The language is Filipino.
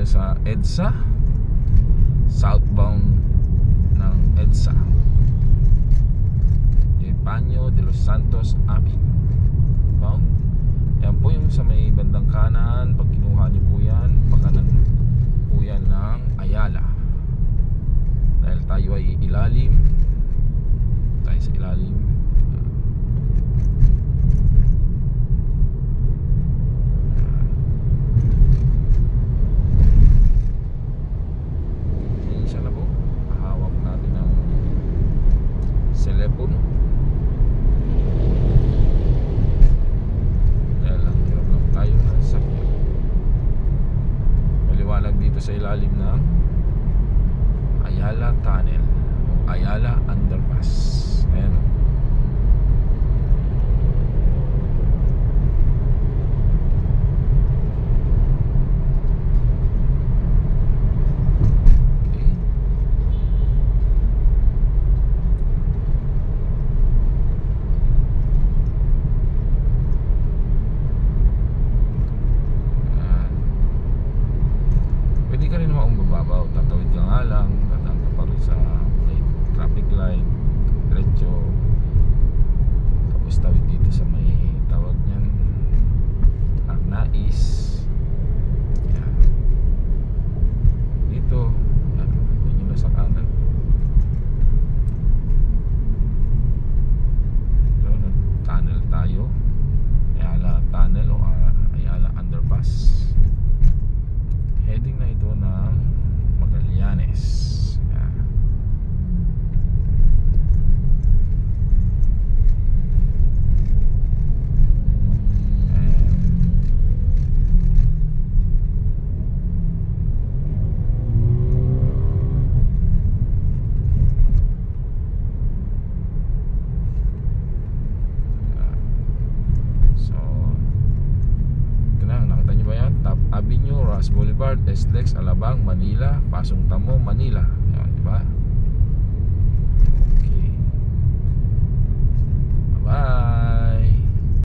sa EDSA, southbound ng EDSA, Epifanio de los Santos Avenue bound. Yan po yung sa may bandang kanan. Pag kinuha nyo po yan, pakanan po yan ng Ayala. Dahil tayo ay ilalim, tayo sa ilalim. Siya na po, hawak natin ng telepono. Dahil lang, hirap lang tayo ng sakyan. Maliwanag dito sa ilalim ng Ayala Tunnel o Ayala Underpass. Ayan o. Pwede ka rin naman umbabaw, tatawid ka nga lang, tatawid ka pa rin sa may traffic light, diretso, tapos tawid dito sa may tawag niyan, Arnais. Yan. Dito, yan, yun yung nasa kanan. So, tunnel tayo, Ayala Tunnel o Ayala Underpass. Heading na ito ng Magallanes. Yan. So, ito na, nakita nyo ba yan? Top Avenue, Ross Boulevard, SLEX, Alabang, Manila, Pasong Tamo, Manila.